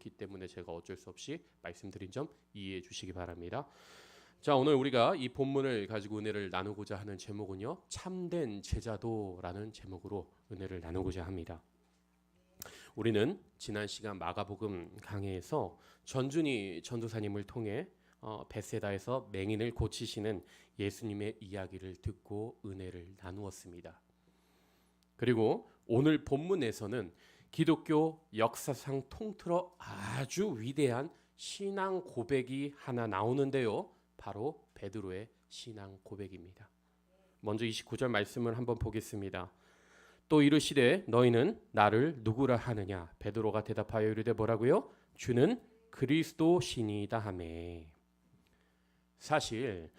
많기 때문에 제가 어쩔 수 없이 말씀드린 점 이해해 주시기 바랍니다. 자, 오늘 우리가 이 본문을 가지고 은혜를 나누고자 하는 제목은요, 참된 제자도라는 제목으로 은혜를 나누고자 합니다. 우리는 지난 시간 마가복음 강해에서 전준희 전도사님을 통해 벳세다에서 맹인을 고치시는 예수님의 이야기를 듣고 은혜를 나누었습니다. 그리고 오늘 본문에서는 기독교 역사상 통틀어 아주 위대한 신앙 고백이 하나 나오는데요. 바로 베드로의 신앙 고백입니다. 먼저 29절 말씀을 한번 보겠습니다. 또 이르시되 너희는 나를 누구라 하느냐? 베드로가 대답하여 이르되 뭐라고요? 주는 그리스도시니이다 하매. 사실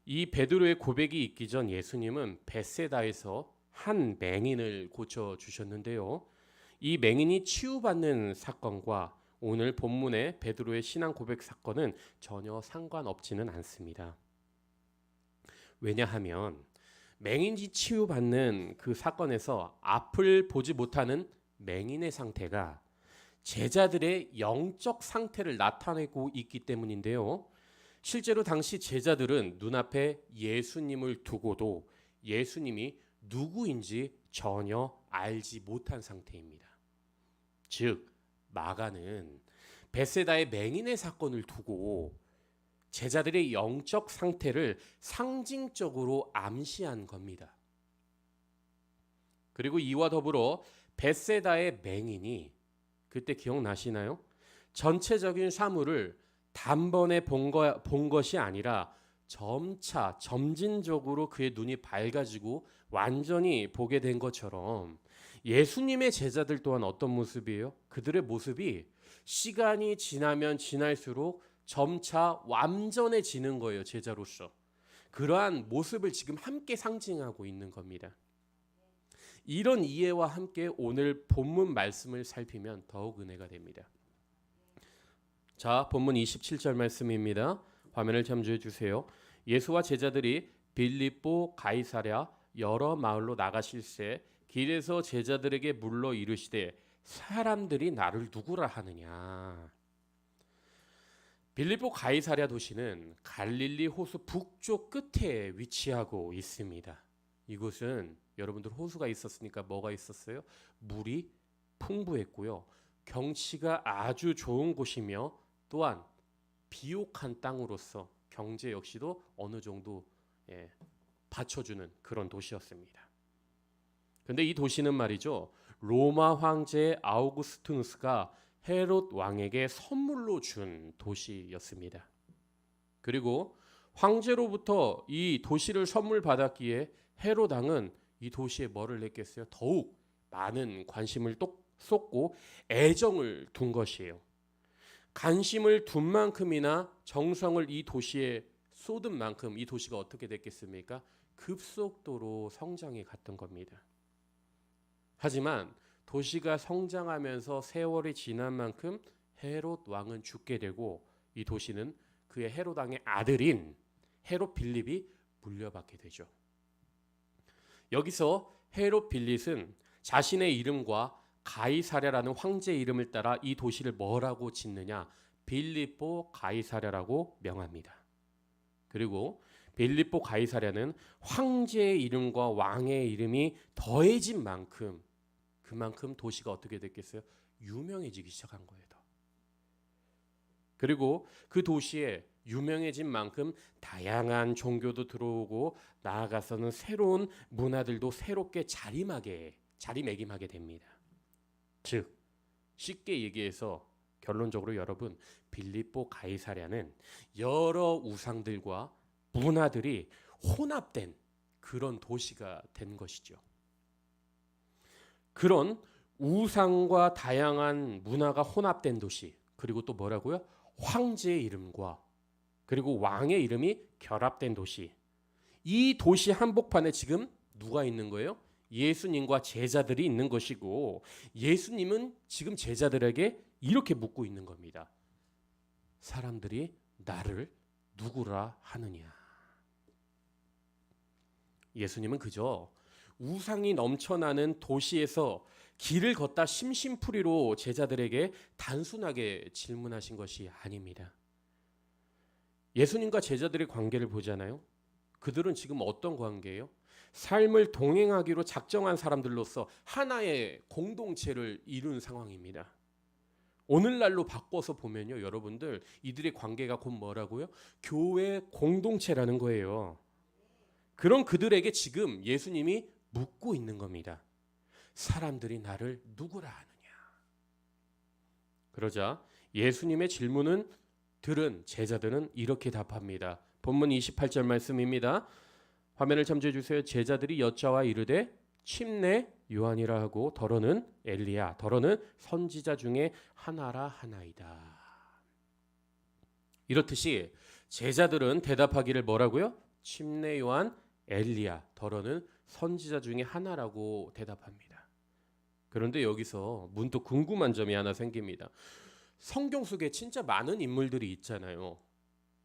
이 베드로의 고백이 있기 전 예수님은 벳세다에서 한 맹인을 고쳐 주셨는데요. 이 맹인이 치유받는 사건과 오늘 본문의 베드로의 신앙 고백 사건은 전혀 상관없지는 않습니다. 왜냐하면 맹인이 치유받는 그 사건에서 앞을 보지 못하는 맹인의 상태가 제자들의 영적 상태를 나타내고 있기 때문인데요. 실제로 당시 제자들은 눈앞에 예수님을 두고도 예수님이 누구인지 전혀 알지 못한 상태입니다. 즉 마가는 벳세다의 맹인의 사건을 두고 제자들의 영적 상태를 상징적으로 암시한 겁니다. 그리고 이와 더불어 벳세다의 맹인이 그때 기억나시나요? 전체적인 사물을 단번에 본 것이 아니라 점차 점진적으로 그의 눈이 밝아지고 완전히 보게 된 것처럼 예수님의 제자들 또한 어떤 모습이에요? 그들의 모습이 시간이 지나면 지날수록 점차 완전해지는 거예요. 제자로서. 그러한 모습을 지금 함께 상징하고 있는 겁니다. 이런 이해와 함께 오늘 본문 말씀을 살피면 더욱 은혜가 됩니다. 자, 본문 27절 말씀입니다. 화면을 참조해 주세요. 예수와 제자들이 빌립보 가이사랴 여러 마을로 나가실새 길에서 제자들에게 물러 이르시되 사람들이 나를 누구라 하느냐. 빌립보 가이사랴 도시는 갈릴리 호수 북쪽 끝에 위치하고 있습니다. 이곳은 여러분들 호수가 있었으니까 뭐가 있었어요? 물이 풍부했고요. 경치가 아주 좋은 곳이며 또한 비옥한 땅으로서 경제 역시도 어느 정도 받쳐주는 그런 도시였습니다. 근데 이 도시는 말이죠. 로마 황제 아우구스투누스가 헤롯 왕에게 선물로 준 도시였습니다. 그리고 황제로부터 이 도시를 선물 받았기에 헤롯 왕은 이 도시에 뭐를 냈겠어요? 더욱 많은 관심을 쏟고 애정을 둔 것이에요. 관심을 둔 만큼이나 정성을 이 도시에 쏟은 만큼 이 도시가 어떻게 됐겠습니까? 급속도로 성장해 갔던 겁니다. 하지만 도시가 성장하면서 세월이 지난 만큼 헤롯 왕은 죽게 되고 이 도시는 그의 헤롯 왕의 아들인 헤롯 빌립이 물려받게 되죠. 여기서 헤롯 빌립은 자신의 이름과 가이사랴라는 황제 이름을 따라 이 도시를 뭐라고 짓느냐? 빌립보 가이사랴라고 명합니다. 그리고 빌립보 가이사랴는 황제의 이름과 왕의 이름이 더해진 만큼 그만큼 도시가 어떻게 됐겠어요? 유명해지기 시작한 거예요. 그리고 그 도시에 유명해진 만큼 다양한 종교도 들어오고 나아가서는 새로운 문화들도 새롭게 자리매김하게 됩니다. 즉 쉽게 얘기해서 결론적으로 여러분 빌립보 가이사랴는 여러 우상들과 문화들이 혼합된 그런 도시가 된 것이죠. 그런 우상과 다양한 문화가 혼합된 도시, 그리고 또 뭐라고요? 황제의 이름과 그리고 왕의 이름이 결합된 도시. 이 도시 한복판에 지금 누가 있는 거예요? 예수님과 제자들이 있는 것이고 예수님은 지금 제자들에게 이렇게 묻고 있는 겁니다. 사람들이 나를 누구라 하느냐? 예수님은 그저 우상이 넘쳐나는 도시에서 길을 걷다 심심풀이로 제자들에게 단순하게 질문하신 것이 아닙니다. 예수님과 제자들의 관계를 보잖아요. 그들은 지금 어떤 관계예요? 삶을 동행하기로 작정한 사람들로서 하나의 공동체를 이룬 상황입니다. 오늘날로 바꿔서 보면요, 여러분들 이들의 관계가 곧 뭐라고요? 교회 공동체라는 거예요. 그런 그들에게 지금 예수님이 묻고 있는 겁니다. 사람들이 나를 누구라 하느냐? 그러자 예수님의 질문은 들은 제자들은 이렇게 답합니다. 본문 28절 말씀입니다. 화면을 참조해 주세요. 제자들이 여짜와 이르되 침례 요한이라 하고 더러는 엘리야, 더러는 선지자 중에 하나라 하나이다. 이렇듯이 제자들은 대답하기를 뭐라고요? 침례 요한, 엘리야, 더러는 선지자 중에 하나라고 대답합니다. 그런데 여기서 문득 궁금한 점이 하나 생깁니다. 성경 속에 진짜 많은 인물들이 있잖아요.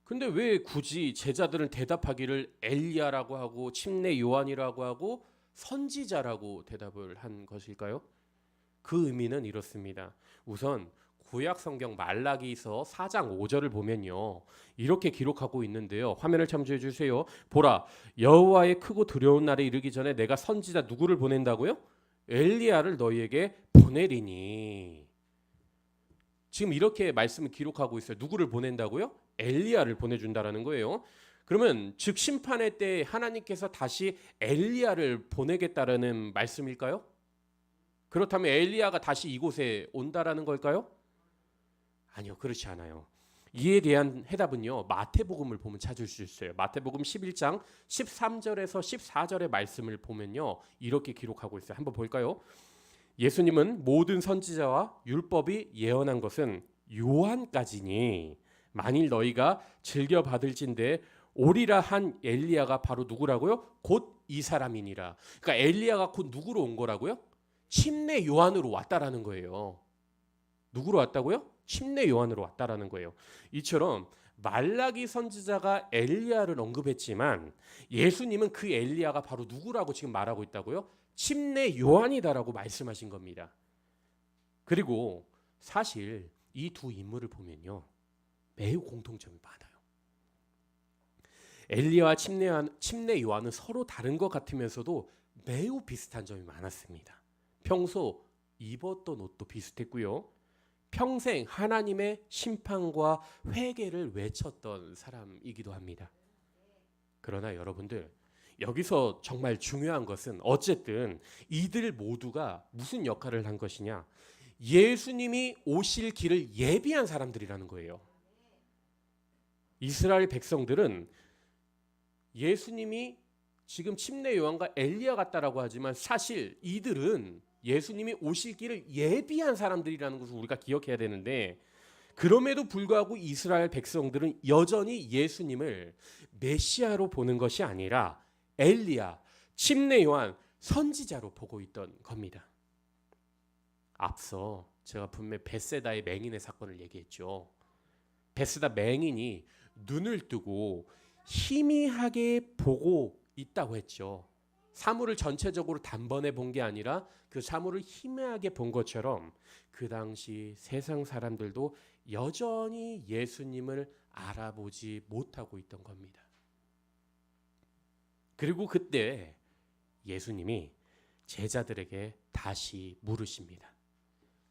근데 왜 굳이 제자들은 대답하기를 엘리야라고 하고 침례 요한이라고 하고 선지자라고 대답을 한 것일까요? 그 의미는 이렇습니다. 우선 구약 성경 말라기서 4장 5절을 보면요, 이렇게 기록하고 있는데요. 화면을 참조해 주세요. 보라, 여호와의 크고 두려운 날에 이르기 전에 내가 선지자 누구를 보낸다고요? 엘리야를 너희에게 보내리니. 지금 이렇게 말씀을 기록하고 있어요. 누구를 보낸다고요? 엘리야를 보내준다라는 거예요. 그러면 즉 심판의 때 하나님께서 다시 엘리야를 보내겠다라는 말씀일까요? 그렇다면 엘리야가 다시 이곳에 온다라는 걸까요? 아니요, 그렇지 않아요. 이에 대한 해답은요, 마태복음을 보면 찾을 수 있어요. 마태복음 11장 13절에서 14절의 말씀을 보면요, 이렇게 기록하고 있어요. 한번 볼까요? 예수님은 모든 선지자와 율법이 예언한 것은 요한까지니 만일 너희가 즐겨 받을진대 오리라 한 엘리야가 바로 누구라고요? 곧 이 사람이니라. 그러니까 엘리야가 곧 누구로 온 거라고요? 침례 요한으로 왔다라는 거예요. 누구로 왔다고요? 침례 요한으로 왔다라는 거예요. 이처럼 말라기 선지자가 엘리야를 언급했지만 예수님은 그 엘리야가 바로 누구라고 지금 말하고 있다고요? 침례 요한이다라고 말씀하신 겁니다. 그리고 사실 이 두 인물을 보면요, 매우 공통점이 많아요. 엘리야와 침례 요한은 서로 다른 것 같으면서도 매우 비슷한 점이 많았습니다. 평소 입었던 옷도 비슷했고요. 평생 하나님의 심판과 회개를 외쳤던 사람이기도 합니다. 그러나 여러분들, 여기서 정말 중요한 것은 어쨌든 이들 모두가 무슨 역할을 한 것이냐? 예수님이 오실 길을 예비한 사람들이라는 거예요. 이스라엘 백성들은 예수님이 지금 침례 요한과 엘리야 같다라고 하지만 사실 이들은 예수님이 오실 길을 예비한 사람들이라는 것을 우리가 기억해야 되는데, 그럼에도 불구하고 이스라엘 백성들은 여전히 예수님을 메시아로 보는 것이 아니라 엘리야, 침례 요한, 선지자로 보고 있던 겁니다. 앞서 제가 분명히 벳세다의 맹인의 사건을 얘기했죠. 벳세다 맹인이 눈을 뜨고 희미하게 보고 있다고 했죠. 사물을 전체적으로 단번에 본 게 아니라 그 사물을 희미하게 본 것처럼 그 당시 세상 사람들도 여전히 예수님을 알아보지 못하고 있던 겁니다. 그리고 그때 예수님이 제자들에게 다시 물으십니다.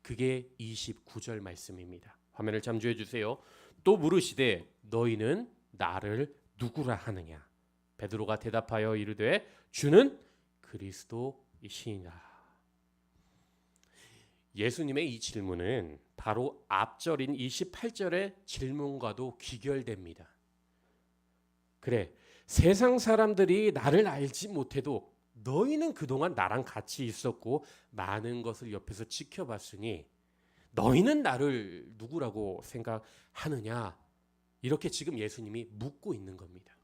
그게 29절 말씀입니다. 화면을 참조해 주세요. 또 물으시되 너희는 나를 누구라 하느냐? 베드로가 대답하여 이르되 주는 그리스도이시니라. 예수님의 이 질문은 바로 앞절인 28절의 질문과도 귀결됩니다. 그래, 세상 사람들이 나를 알지 못해도 너희는 그동안 나랑 같이 있었고 많은 것을 옆에서 지켜봤으니 너희는 나를 누구라고 생각하느냐? 이렇게 지금 예수님이 묻고 있는 겁니다.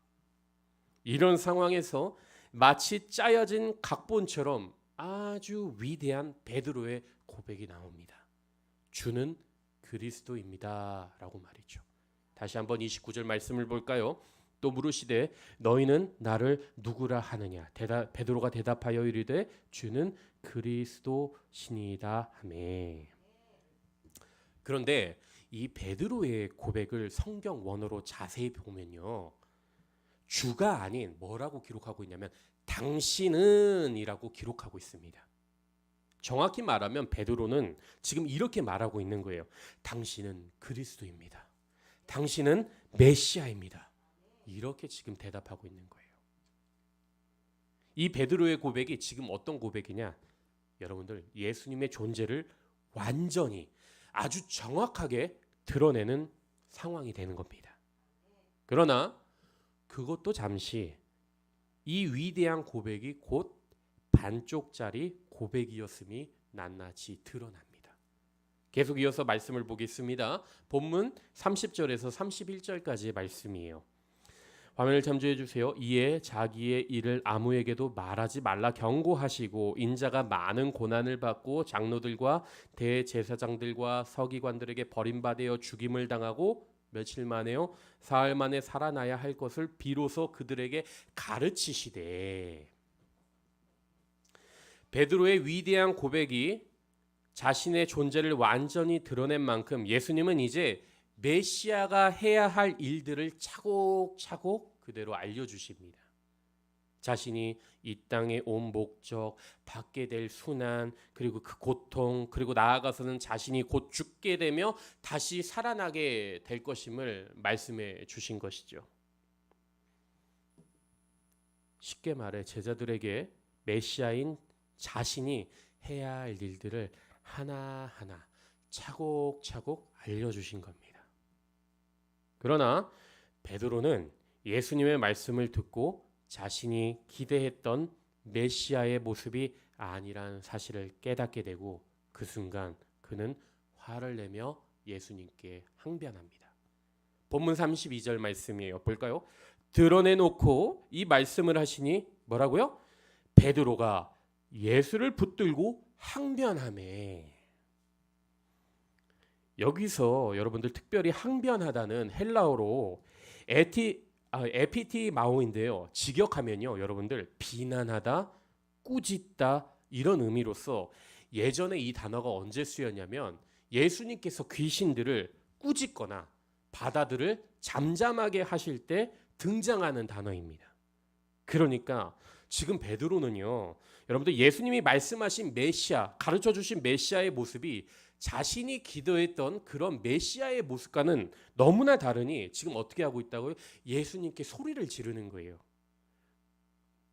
이런 상황에서 마치 짜여진 각본처럼 아주 위대한 베드로의 고백이 나옵니다. 주는 그리스도입니다 라고 말이죠. 다시 한번 29절 말씀을 볼까요? 또 물으시되 너희는 나를 누구라 하느냐. 베드로가 대답하여 이르되 주는 그리스도시니이다 하매. 그런데 이 베드로의 고백을 성경 원어로 자세히 보면요, 주가 아닌 뭐라고 기록하고 있냐면 당신은 이라고 기록하고 있습니다. 정확히 말하면 베드로는 지금 이렇게 말하고 있는 거예요. 당신은 그리스도입니다. 당신은 메시아입니다. 이렇게 지금 대답하고 있는 거예요. 이 베드로의 고백이 지금 어떤 고백이냐? 여러분들, 예수님의 존재를 완전히 아주 정확하게 드러내는 상황이 되는 겁니다. 그러나 그것도 잠시 이 위대한 고백이 곧 반쪽짜리 고백이었음이 낱낱이 드러납니다. 계속 이어서 말씀을 보겠습니다. 본문 30절에서 31절까지의 말씀이에요. 화면을 참조해 주세요. 이에 자기의 일을 아무에게도 말하지 말라 경고하시고 인자가 많은 고난을 받고 장로들과 대제사장들과 서기관들에게 버림받아 죽임을 당하고 며칠 만에요, 사흘 만에 살아나야 할 것을 비로소 그들에게 가르치시되. 베드로의 위대한 고백이 자신의 존재를 완전히 드러낸 만큼 예수님은 이제 메시아가 해야 할 일들을 차곡차곡 그대로 알려주십니다. 자신이 이 땅에 온 목적, 받게 될 순환, 그리고 그 고통, 그리고 나아가서는 자신이 곧 죽게 되며 다시 살아나게 될 것임을 말씀해 주신 것이죠. 쉽게 말해 제자들에게 메시아인 자신이 해야 할 일들을 하나하나 차곡차곡 알려주신 겁니다. 그러나 베드로는 예수님의 말씀을 듣고 자신이 기대했던 메시아의 모습이 아니란 사실을 깨닫게 되고 그 순간 그는 화를 내며 예수님께 항변합니다. 본문 32절 말씀이에요. 볼까요? 드러내놓고 이 말씀을 하시니 뭐라고요? 베드로가 예수를 붙들고 항변하매. 여기서 여러분들 특별히 항변하다는 헬라어로 에피티마오인데요. 직역하면요, 여러분들 비난하다, 꾸짖다 이런 의미로서 예전에 이 단어가 언제 쓰였냐면 예수님께서 귀신들을 꾸짖거나 바다들을 잠잠하게 하실 때 등장하는 단어입니다. 그러니까 지금 베드로는요, 여러분들 예수님이 말씀하신 메시아, 가르쳐 주신 메시아의 모습이 자신이 기도했던 그런 메시아의 모습과는 너무나 다르니 지금 어떻게 하고 있다고요? 예수님께 소리를 지르는 거예요.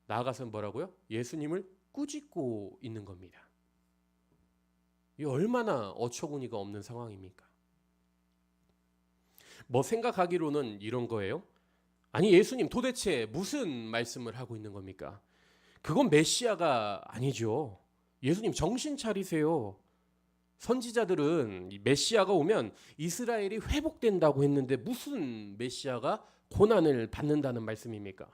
나아가서 뭐라고요? 예수님을 꾸짖고 있는 겁니다. 이 얼마나 어처구니가 없는 상황입니까? 뭐 생각하기로는 이런 거예요. 아니 예수님 도대체 무슨 말씀을 하고 있는 겁니까? 그건 메시아가 아니죠. 예수님 정신 차리세요. 선지자들은 메시아가 오면 이스라엘이 회복된다고 했는데 무슨 메시아가 고난을 받는다는 말씀입니까?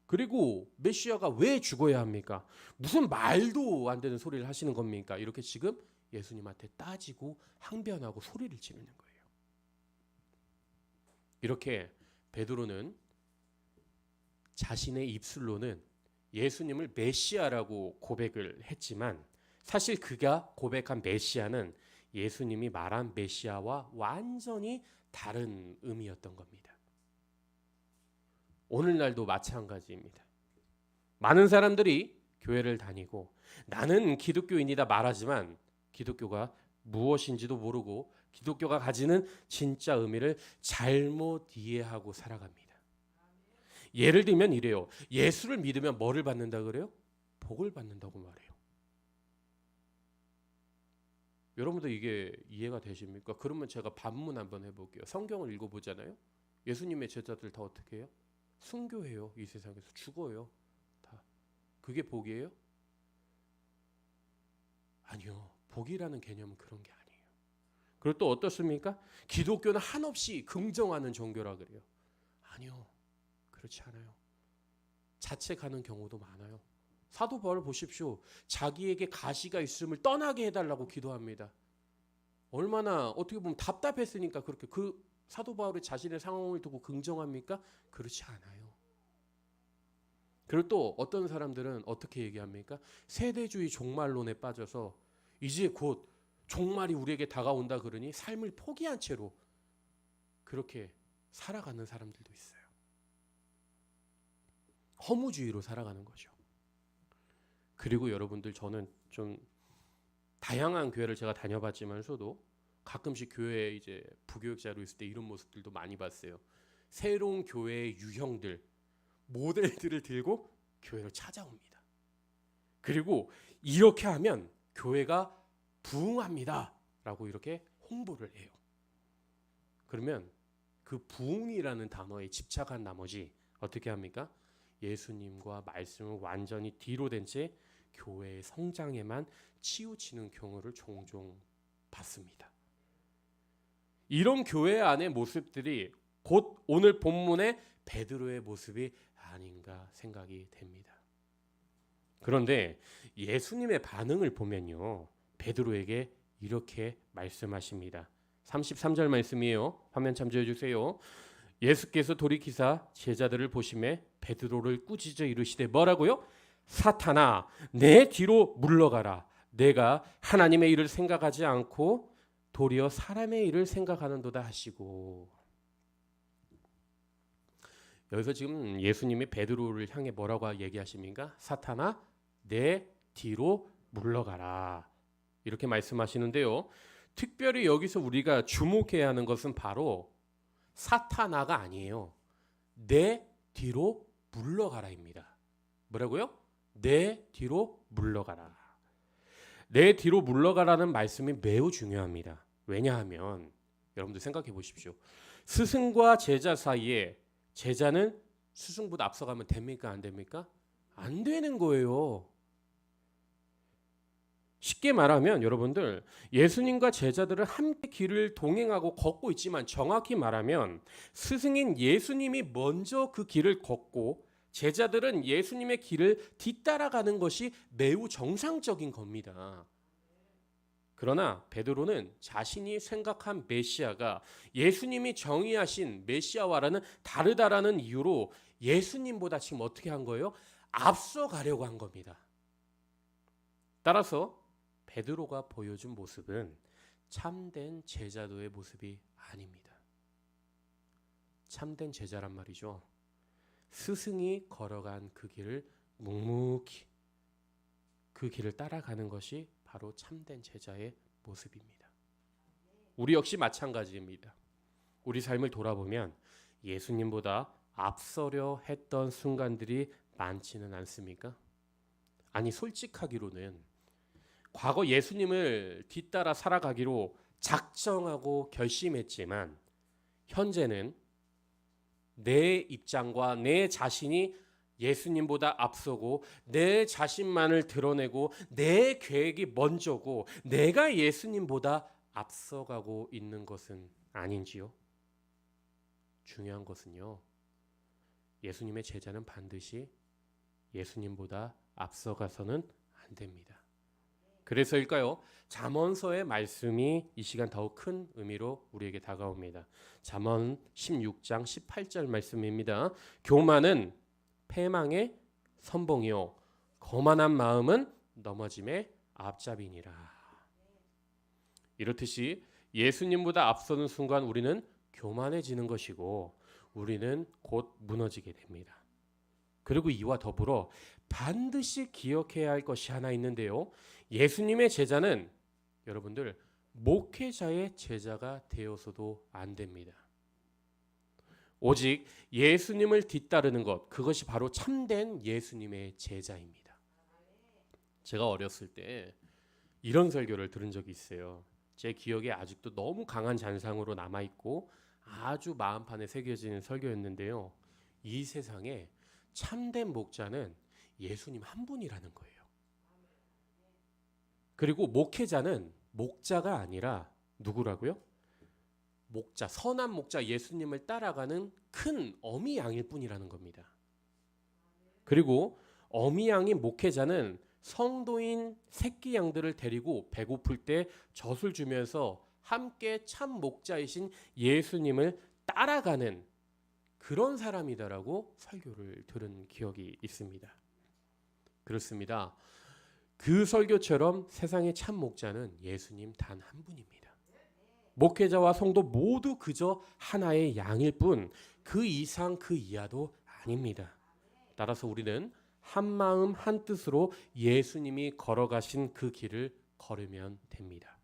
그리고 메시아가 왜 죽어야 합니까? 무슨 말도 안 되는 소리를 하시는 겁니까? 이렇게 지금 예수님한테 따지고 항변하고 소리를 지르는 거예요. 이렇게 베드로는 자신의 입술로는 예수님을 메시아라고 고백을 했지만 사실 그가 고백한 메시아는 예수님이 말한 메시아와 완전히 다른 의미였던 겁니다. 오늘날도 마찬가지입니다. 많은 사람들이 교회를 다니고 나는 기독교인이다 말하지만 기독교가 무엇인지도 모르고 기독교가 가지는 진짜 의미를 잘못 이해하고 살아갑니다. 예를 들면 이래요. 예수를 믿으면 뭐를 받는다 그래요? 복을 받는다고 말해요. 여러분들 이게 이해가 되십니까? 그러면 제가 반문 한번 해볼게요. 성경을 읽어보잖아요. 예수님의 제자들 다 어떻게 해요? 순교해요. 이 세상에서 죽어요. 다. 그게 복이에요? 아니요. 복이라는 개념은 그런 게 아니에요. 그리고 또 어떻습니까? 기독교는 한없이 긍정하는 종교라 그래요. 아니요. 그렇지 않아요. 자책하는 경우도 많아요. 사도 바울 보십시오. 자기에게 가시가 있음을 떠나게 해달라고 기도합니다. 얼마나 어떻게 보면 답답했으니까 그렇게 사도 바울이 자신의 상황을 두고 긍정합니까? 그렇지 않아요. 그리고 또 어떤 사람들은 어떻게 얘기합니까? 세대주의 종말론에 빠져서 이제 곧 종말이 우리에게 다가온다 그러니 삶을 포기한 채로 그렇게 살아가는 사람들도 있어요. 허무주의로 살아가는 거죠. 그리고 여러분들, 저는 좀 다양한 교회를 제가 다녀봤지만서도 가끔씩 교회에 이제 부교육자로 있을 때 이런 모습들도 많이 봤어요. 새로운 교회의 유형들, 모델들을 들고 교회를 찾아옵니다. 그리고 이렇게 하면 교회가 부흥합니다 라고 이렇게 홍보를 해요. 그러면 그 부흥이라는 단어에 집착한 나머지 어떻게 합니까? 예수님과 말씀을 완전히 뒤로 된 채 교회의 성장에만 치우치는 경우를 종종 봤습니다. 이런 교회 안의 모습들이 곧 오늘 본문의 베드로의 모습이 아닌가 생각이 됩니다. 그런데 예수님의 반응을 보면요, 베드로에게 이렇게 말씀하십니다. 33절 말씀이에요. 화면 참조해 주세요. 예수께서 돌이키사 제자들을 보시매 베드로를 꾸짖어 이르시되 뭐라고요? 사탄아, 내 뒤로 물러가라. 내가 하나님의 일을 생각하지 않고 도리어 사람의 일을 생각하는도다 하시고. 여기서 지금 예수님이 베드로를 향해 뭐라고 얘기하십니까? 사탄아, 내 뒤로 물러가라. 이렇게 말씀하시는데요. 특별히 여기서 우리가 주목해야 하는 것은 바로 사탄아가 아니에요. 내 뒤로 물러가라입니다. 뭐라고요? 내 뒤로 물러가라. 내 뒤로 물러가라는 말씀이 매우 중요합니다. 왜냐하면 여러분들 생각해 보십시오. 스승과 제자 사이에 제자는 스승보다 앞서가면 됩니까? 안 됩니까? 안 되는 거예요. 쉽게 말하면 여러분들, 예수님과 제자들은 함께 길을 동행하고 걷고 있지만 정확히 말하면 스승인 예수님이 먼저 그 길을 걷고 제자들은 예수님의 길을 뒤따라가는 것이 매우 정상적인 겁니다. 그러나 베드로는 자신이 생각한 메시아가 예수님이 정의하신 메시아와라는 다르다라는 이유로 예수님보다 지금 어떻게 한 거예요? 앞서가려고 한 겁니다. 따라서 베드로가 보여준 모습은 참된 제자도의 모습이 아닙니다. 참된 제자란 말이죠. 스승이 걸어간 그 길을 묵묵히 그 길을 따라가는 것이 바로 참된 제자의 모습입니다. 우리 역시 마찬가지입니다. 우리 삶을 돌아보면 예수님보다 앞서려 했던 순간들이 많지는 않습니까? 아니, 솔직하기로는 과거 예수님을 뒤따라 살아가기로 작정하고 결심했지만 현재는 내 입장과 내 자신이 예수님보다 앞서고 내 자신만을 드러내고 내 계획이 먼저고 내가 예수님보다 앞서가고 있는 것은 아닌지요? 중요한 것은요, 예수님의 제자는 반드시 예수님보다 앞서가서는 안 됩니다. 그래서일까요? 잠언서의 말씀이 이 시간 더욱 큰 의미로 우리에게 다가옵니다. 잠언 16장 18절 말씀입니다. 교만은 패망의 선봉이요 거만한 마음은 넘어짐의 앞잡이니라. 이렇듯이 예수님보다 앞서는 순간 우리는 교만해지는 것이고 우리는 곧 무너지게 됩니다. 그리고 이와 더불어 반드시 기억해야 할 것이 하나 있는데요. 예수님의 제자는 여러분들 목회자의 제자가 되어서도 안 됩니다. 오직 예수님을 뒤따르는 것, 그것이 바로 참된 예수님의 제자입니다. 제가 어렸을 때 이런 설교를 들은 적이 있어요. 제 기억에 아직도 너무 강한 잔상으로 남아있고 아주 마음판에 새겨지는 설교였는데요. 이 세상에 참된 목자는 예수님 한 분이라는 거예요. 그리고 목회자는 목자가 아니라 누구라고요? 목자, 선한 목자 예수님을 따라가는 큰 어미 양일 뿐이라는 겁니다. 그리고 어미 양인 목회자는 성도인 새끼 양들을 데리고 배고플 때 젖을 주면서 함께 참 목자이신 예수님을 따라가는 그런 사람이다라고 설교를 들은 기억이 있습니다. 그렇습니다. 그 설교처럼 세상의 참 목자는 예수님 단 한 분입니다. 목회자와 성도 모두 그저 하나의 양일 뿐 그 이상 그 이하도 아닙니다. 따라서 우리는 한 마음 한 뜻으로 예수님이 걸어가신 그 길을 걸으면 됩니다.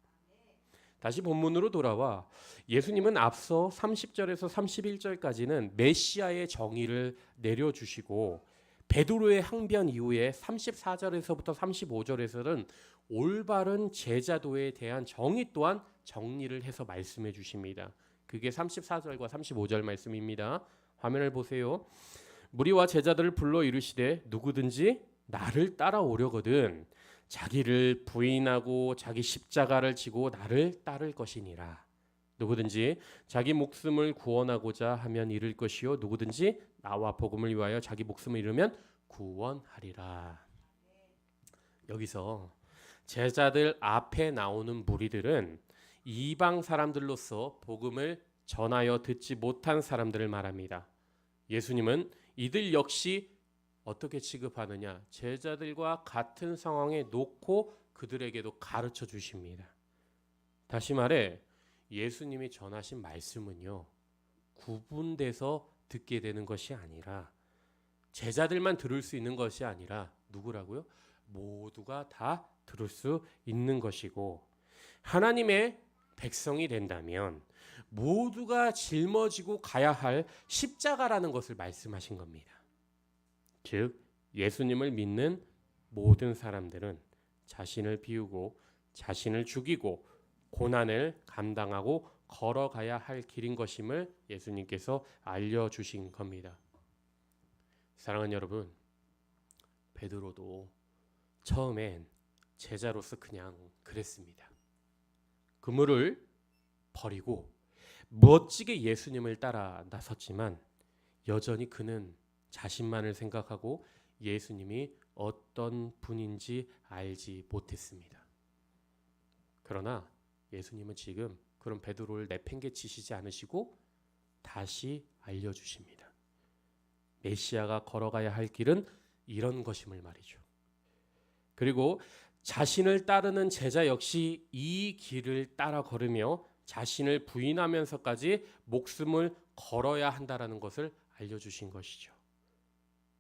다시 본문으로 돌아와 예수님은 앞서 30절에서 31절까지는 메시아의 정의를 내려주시고 베드로의 항변 이후에 34절에서부터 35절에서는 올바른 제자도에 대한 정의 또한 정리를 해서 말씀해 주십니다. 그게 34절과 35절 말씀입니다. 화면을 보세요. 무리와 제자들을 불러 이르시되 누구든지 나를 따라오려거든 자기를 부인하고 자기 십자가를 지고 나를 따를 것이니라. 누구든지 자기 목숨을 구원하고자 하면 잃을 것이요 누구든지 나와 복음을 위하여 자기 목숨을 잃으면 구원하리라. 여기서 제자들 앞에 나오는 무리들은 이방 사람들로서 복음을 전하여 듣지 못한 사람들을 말합니다. 예수님은 이들 역시 어떻게 취급하느냐? 제자들과 같은 상황에 놓고 그들에게도 가르쳐 주십니다. 다시 말해 예수님이 전하신 말씀은요, 구분돼서 듣게 되는 것이 아니라 제자들만 들을 수 있는 것이 아니라 누구라고요? 모두가 다 들을 수 있는 것이고 하나님의 백성이 된다면 모두가 짊어지고 가야 할 십자가라는 것을 말씀하신 겁니다. 즉 예수님을 믿는 모든 사람들은 자신을 비우고 자신을 죽이고 고난을 감당하고 걸어가야 할 길인 것임을 예수님께서 알려주신 겁니다. 사랑하는 여러분, 베드로도 처음엔 제자로서 그냥 그랬습니다. 그물을 버리고 멋지게 예수님을 따라 나섰지만 여전히 그는 자신만을 생각하고 예수님이 어떤 분인지 알지 못했습니다. 그러나 예수님은 지금 그런 베드로를 내팽개치시지 않으시고 다시 알려주십니다. 메시아가 걸어가야 할 길은 이런 것임을 말이죠. 그리고 자신을 따르는 제자 역시 이 길을 따라 걸으며 자신을 부인하면서까지 목숨을 걸어야 한다라는 것을 알려주신 것이죠.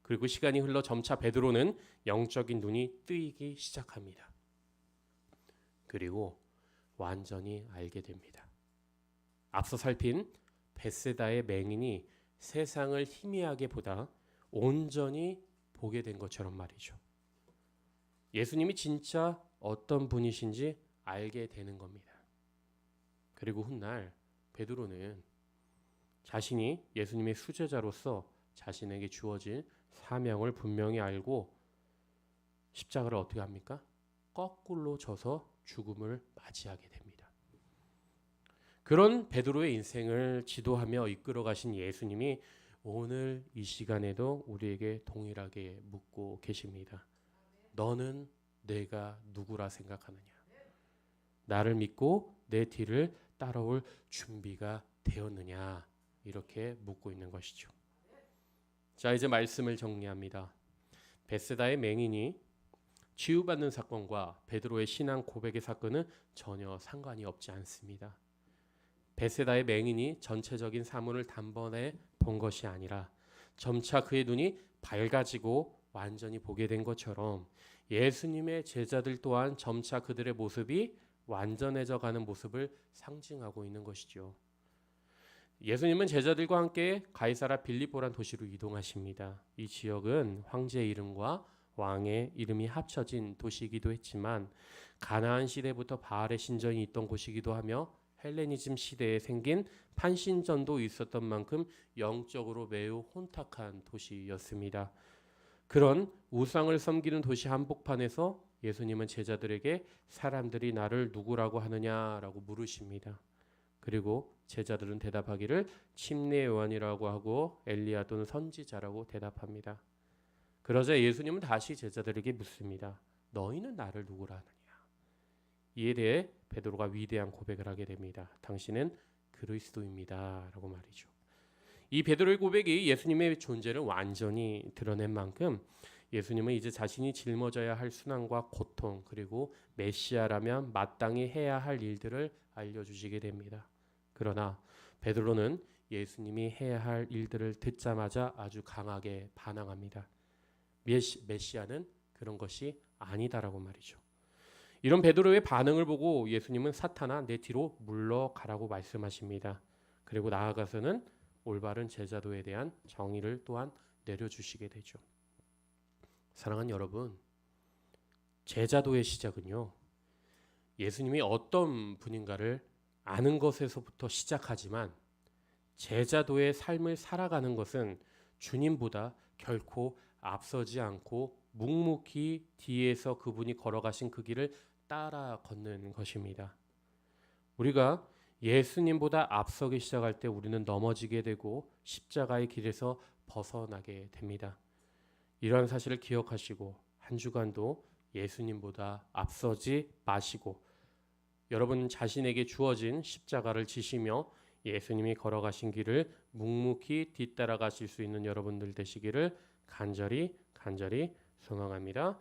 그리고 시간이 흘러 점차 베드로는 영적인 눈이 뜨이기 시작합니다. 그리고 완전히 알게 됩니다. 앞서 살핀 벳세다의 맹인이 세상을 희미하게 보다 온전히 보게 된 것처럼 말이죠. 예수님이 진짜 어떤 분이신지 알게 되는 겁니다. 그리고 훗날 베드로는 자신이 예수님의 수제자로서 자신에게 주어진 사명을 분명히 알고 십자가를 어떻게 합니까? 거꾸로 져서 죽음을 맞이하게 됩니다. 그런 베드로의 인생을 지도하며 이끌어 가신 예수님이 오늘 이 시간에도 우리에게 동일하게 묻고 계십니다. 너는 내가 누구라 생각하느냐? 나를 믿고 내 뒤를 따라올 준비가 되었느냐? 이렇게 묻고 있는 것이죠. 자, 이제 말씀을 정리합니다. 벳세다의 맹인이 치유받는 사건과 베드로의 신앙 고백의 사건은 전혀 상관이 없지 않습니다. 벳세다의 맹인이 전체적인 사문을 단번에 본 것이 아니라 점차 그의 눈이 밝아지고 완전히 보게 된 것처럼 예수님의 제자들 또한 점차 그들의 모습이 완전해져 가는 모습을 상징하고 있는 것이죠. 예수님은 제자들과 함께 가이사라 빌립보란 도시로 이동하십니다. 이 지역은 황제의 이름과 왕의 이름이 합쳐진 도시이기도 했지만 가나안 시대부터 바알의 신전이 있던 곳이기도 하며 헬레니즘 시대에 생긴 판신전도 있었던 만큼 영적으로 매우 혼탁한 도시였습니다. 그런 우상을 섬기는 도시 한복판에서 예수님은 제자들에게 사람들이 나를 누구라고 하느냐라고 물으십니다. 그리고 제자들은 대답하기를 침례 요한이라고 하고 엘리야 또는 선지자라고 대답합니다. 그러자 예수님은 다시 제자들에게 묻습니다. 너희는 나를 누구라 하느냐? 이에 대해 베드로가 위대한 고백을 하게 됩니다. 당신은 그리스도입니다라고 말이죠. 이 베드로의 고백이 예수님의 존재를 완전히 드러낸 만큼 예수님은 이제 자신이 짊어져야 할 순환과 고통 그리고 메시아라면 마땅히 해야 할 일들을 알려주시게 됩니다. 그러나 베드로는 예수님이 해야 할 일들을 듣자마자 아주 강하게 반항합니다. 메시아는 그런 것이 아니다라고 말이죠. 이런 베드로의 반응을 보고 예수님은 사탄아 내 뒤로 물러가라고 말씀하십니다. 그리고 나아가서는 올바른 제자도에 대한 정의를 또한 내려주시게 되죠. 사랑하는 여러분, 제자도의 시작은요, 예수님이 어떤 분인가를 아는 것에서부터 시작하지만 제자도의 삶을 살아가는 것은 주님보다 결코 앞서지 않고 묵묵히 뒤에서 그분이 걸어가신 그 길을 따라 걷는 것입니다. 우리가 예수님보다 앞서기 시작할 때 우리는 넘어지게 되고 십자가의 길에서 벗어나게 됩니다. 이러한 사실을 기억하시고 한 주간도 예수님보다 앞서지 마시고 여러분 자신에게 주어진 십자가를 지시며 예수님이 걸어가신 길을 묵묵히 뒤따라가실 수 있는 여러분들 되시기를 간절히 소망합니다.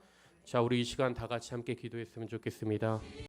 자, 우리 이 시간 다 같이 함께 기도했으면 좋겠습니다.